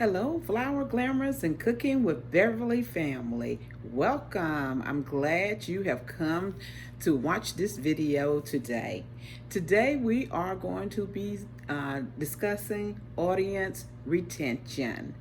Hello, Flower Glamours and Cooking with Beverly family. Welcome. I'm glad you have come to watch this video today. Today we are going to be discussing audience retention.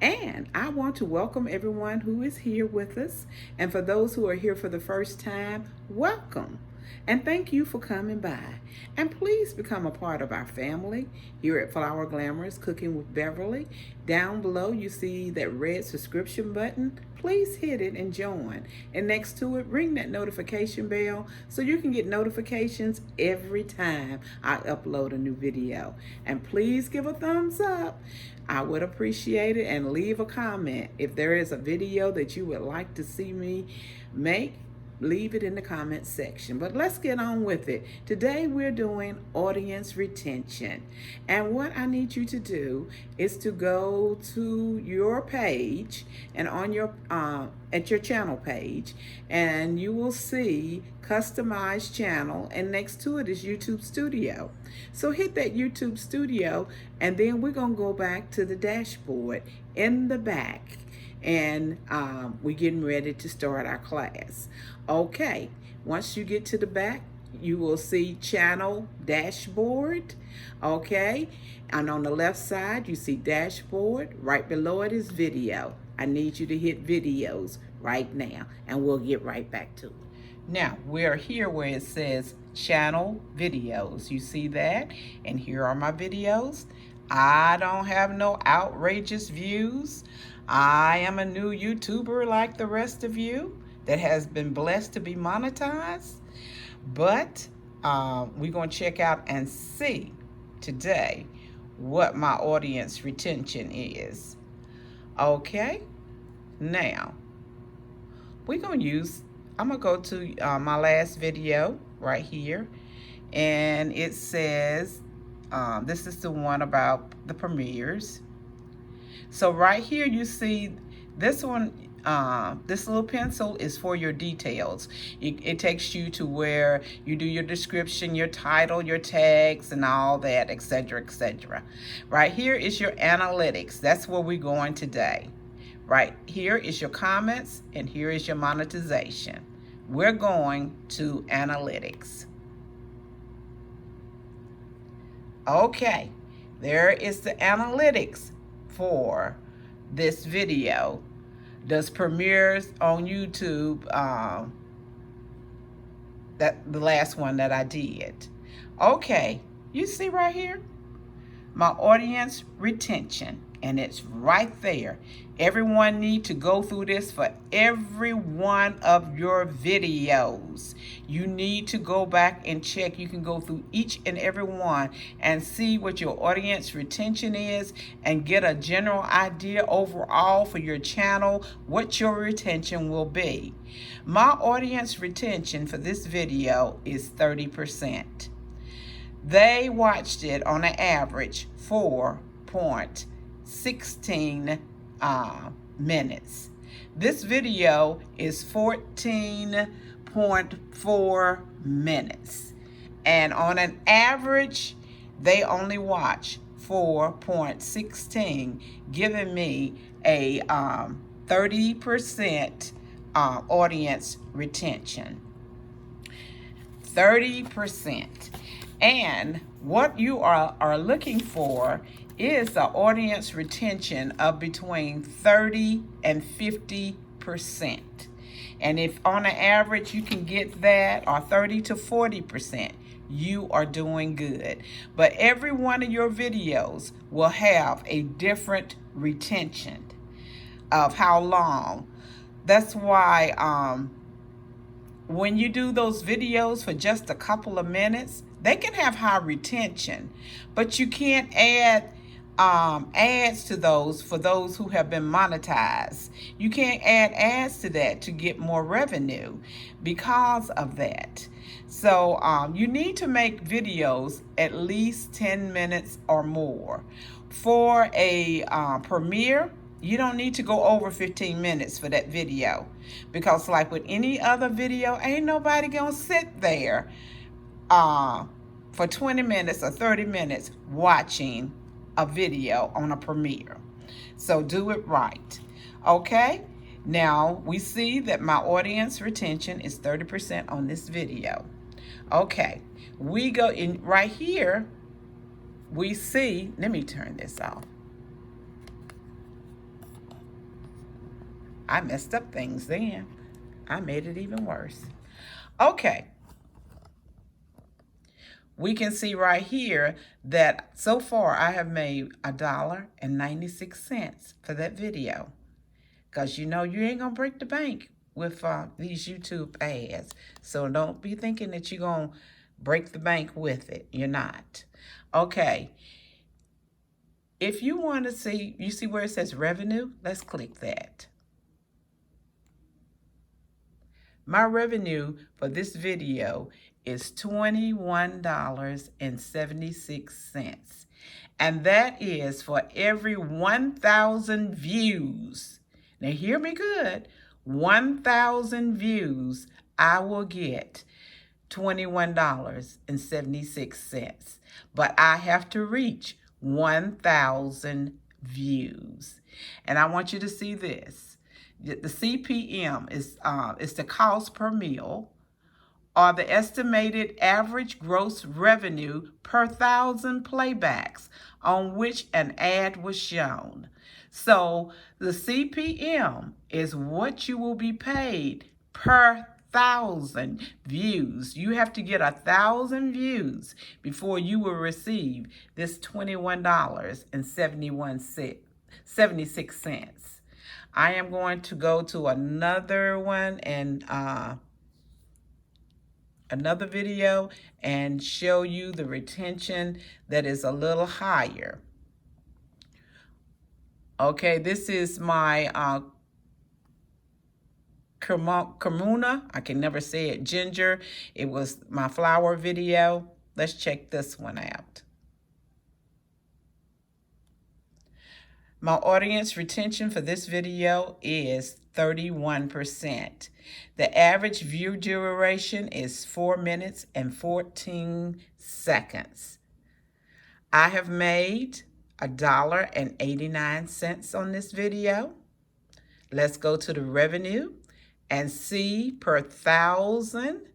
And I want to welcome everyone who is here with us. And for those who are here for the first time, welcome. And thank you for coming by. And please become a part of our family here at Flower Glamours Cooking with Beverly. Down below you see that red subscription button. Please hit it and join. And next to it, ring that notification bell so you can get notifications every time I upload a new video. And please give a thumbs up. I would appreciate it, and leave a comment. If there is a video that you would like to see me make, leave it in the comment section. But let's get on with it. Today we're doing audience retention. And what I need you to do is to go to your page and on your at your channel page, and you will see customized channel, and next to it is YouTube Studio. So hit that YouTube Studio, and then we're going to go back to the dashboard in the back, and we're getting ready to start our class. Okay, once you get to the back, you will see channel dashboard. Okay, and on the left side you see dashboard. Right below it is video. I need you to hit videos right now, and we'll get right back to it. Now we're here where it says channel videos. You see that? And here are my videos. I don't have no outrageous views. I am a new YouTuber like the rest of you that has been blessed to be monetized. But we're going to check out and see today what my audience retention is. Okay, now we're going to use, I'm going to go to my last video right here, and it says, this is the one about the premieres. So right here you see this one, this little pencil is for your details. It takes you to where you do your description, your title, your tags, and all that, etc., etc. Right here is your analytics. That's where we're going today. Right here is your comments, and here is your monetization. We're going to analytics. Okay, there is the analytics for this video. Does premieres on YouTube, that the last one that I did. Okay, you see right here, my audience retention, and it's right there. Everyone need to go through this for every one of your videos. You need to go back and check. You can go through each and every one and see what your audience retention is, and get a general idea overall for your channel what your retention will be. My audience retention for this video is 30%. They watched it on an average 4.16 minutes. This video is 14.4 minutes, and on an average they only watch 4.16, giving me a 30% audience retention. 30%. And what you are looking for is the audience retention of between 30 and 50%. And if on an average you can get that, or 30 to 40%, you are doing good. But every one of your videos will have a different retention of how long. That's why when you do those videos for just a couple of minutes, they can have high retention, but you can't add ads to those for those who have been monetized. You can't add ads to that to get more revenue because of that. So you need to make videos at least 10 minutes or more. For a premiere, you don't need to go over 15 minutes for that video, because like with any other video, ain't nobody gonna sit there for 20 minutes or 30 minutes watching a video on a premiere. So do it right. Okay? Now we see that my audience retention is 30% on this video. Okay, we go in right here. We see, let me turn this off. I messed up things then. I made it even worse. Okay. We can see right here that so far I have made $1.96 for that video. Because you know you ain't going to break the bank with these YouTube ads. So don't be thinking that you're going to break the bank with it. You're not. Okay. If you want to see, you see where it says revenue? Let's click that. My revenue for this video is $21.76. And that is for every 1,000 views. Now hear me good. 1,000 views, I will get $21.76. But I have to reach 1,000 views. And I want you to see this. The CPM is the cost per meal, or the estimated average gross revenue per 1,000 playbacks on which an ad was shown. So the CPM is what you will be paid per 1,000 views. You have to get 1,000 views before you will receive this $21.76. I am going to go to another one and another video and show you the retention that is a little higher. Okay, this is my Carmuna. I can never say it. Ginger. It was my flower video. Let's check this one out. My audience retention for this video is 31%. The average view duration is 4 minutes and 14 seconds. I have made $1.89 on this video. Let's go to the revenue and see per 1,000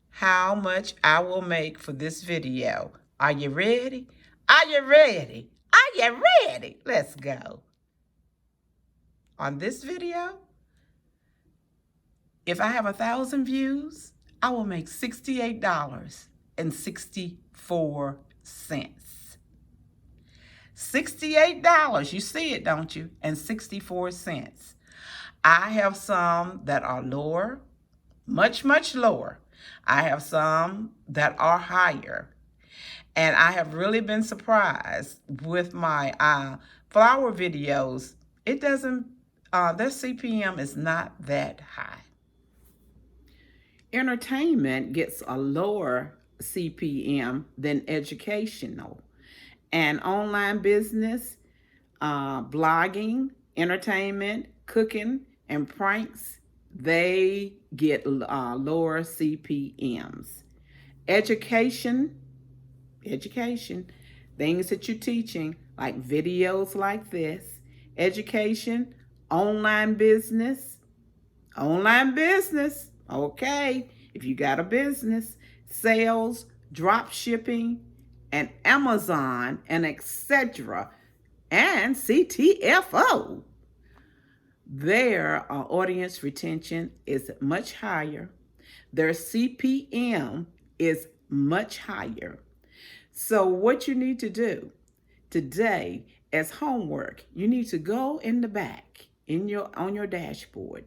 how much I will make for this video. Are you ready? Are you ready? Are you ready? Let's go. On this video, if I have 1,000 views, I will make $68.64. $68, you see it, don't you? And 64 cents. I have some that are lower, much, much lower. I have some that are higher. And I have really been surprised with my flower videos. It doesn't, their CPM is not that high. Entertainment gets a lower CPM than educational. And online business, blogging, entertainment, cooking, and pranks, they get lower CPMs. Education, things that you're teaching, like videos like this. Education, online business, okay, if you got a business, sales, drop shipping, and Amazon, and etc., and CTFO. Their audience retention is much higher. Their CPM is much higher. So what you need to do today as homework, you need to go in the back on your dashboard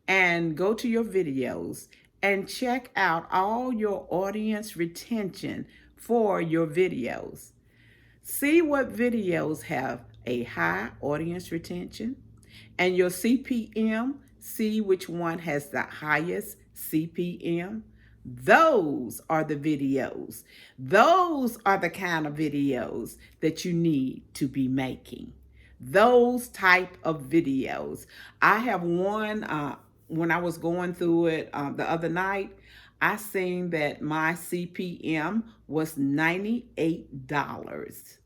and go to your videos and check out all your audience retention for your videos. See what videos have a high audience retention, and your CPM, see which one has the highest CPM. Those are the videos. Those are the kind of videos that you need to be making. Those type of videos. I have one, when I was going through it the other night, I seen that my CPM was $98.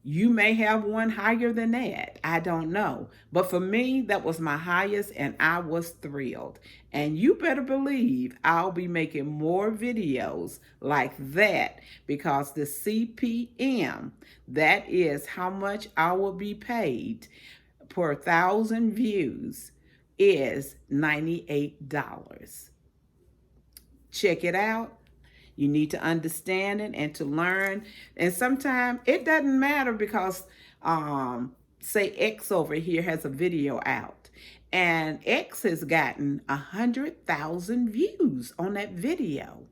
You may have one higher than that. I don't know. But for me, that was my highest, and I was thrilled. And you better believe I'll be making more videos like that, because the CPM, that is how much I will be paid per 1,000 views, is $98. Check it out. You need to understand it and to learn. And sometimes it doesn't matter, because say X over here has a video out, and X has gotten 100,000 views on that video.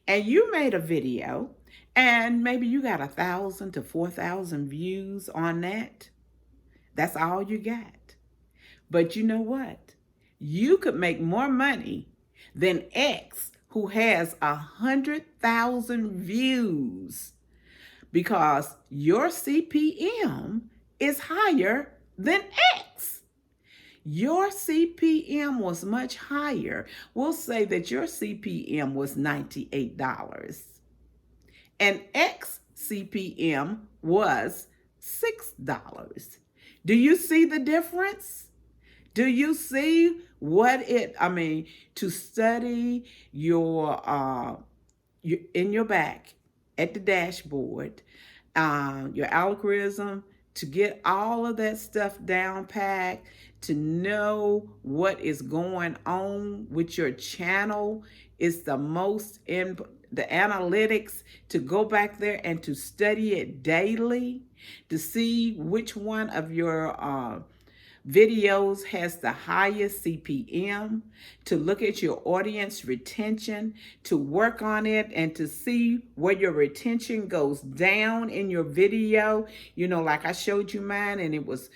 And you made a video and maybe you got 1,000 to 4,000 views on that. That's all you got. But you know what? You could make more money than X, who has 100,000 views, because your CPM is higher than X. Your CPM was much higher. We'll say that your CPM was $98 and X CPM was $6. Do you see the difference? Do you see what to study your in your back at the dashboard, your algorithm, to get all of that stuff down packed, to know what is going on with your channel is the most in the analytics, to go back there and to study it daily, to see which one of your videos has the highest CPM, to look at your audience retention, to work on it, and to see where your retention goes down in your video. You know, like I showed you mine, and it was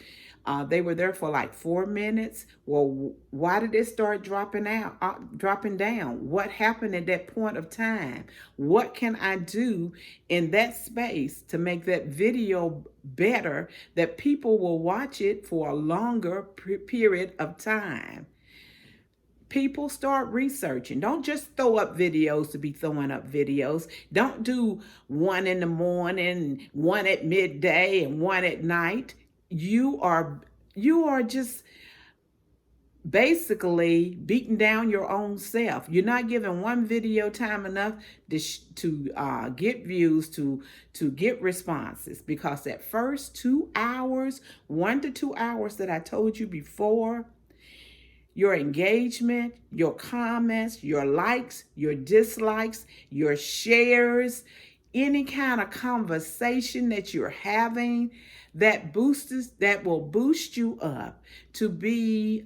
they were there for like 4 minutes. Well, why did it start dropping down? What happened at that point of time? What can I do in that space to make that video better, that people will watch it for a longer period of time? People, start researching. Don't just throw up videos to be throwing up videos. Don't do one in the morning, one at midday, and one at night. You are just basically beating down your own self. You're not giving one video time enough to get views, to get responses, because that first 2 hours, 1 to 2 hours that I told you before, your engagement, your comments, your likes, your dislikes, your shares, any kind of conversation that you're having, that will boost you up to be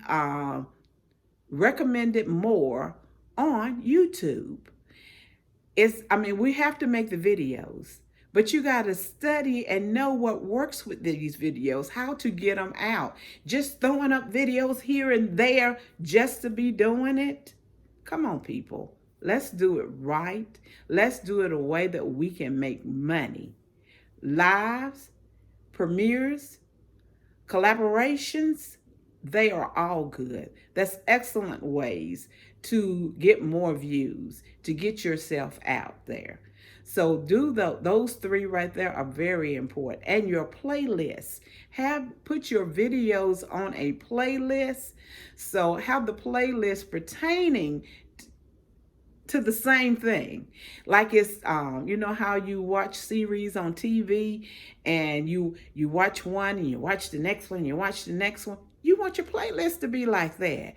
recommended more on YouTube. We have to make the videos, but you got to study and know what works with these videos, how to get them out. Just throwing up videos here and there just to be doing it. Come on, people. Let's do it right. Let's do it a way that we can make money. Lives, premieres, collaborations, they are all good. That's excellent ways to get more views, to get yourself out there. So do those 3 right there are very important. And your playlists. Put your videos on a playlist. So have the playlist pertaining to the same thing. Like it's, you know how you watch series on TV, and you watch one and you watch the next one, you watch the next one. You want your playlist to be like that.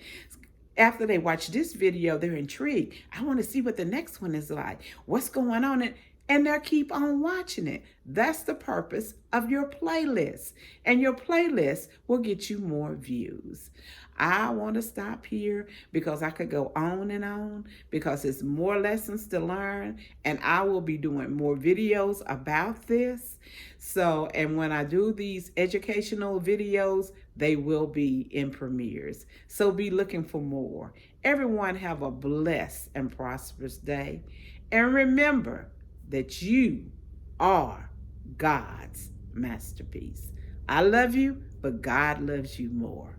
After they watch this video, they're intrigued. I want to see what the next one is like. What's going on? And they'll keep on watching it. That's the purpose of your playlist. And your playlist will get you more views. I want to stop here because I could go on and on, because it's more lessons to learn, and I will be doing more videos about this. So, and when I do these educational videos, they will be in premieres. So be looking for more. Everyone have a blessed and prosperous day. And remember that you are God's masterpiece. I love you, but God loves you more.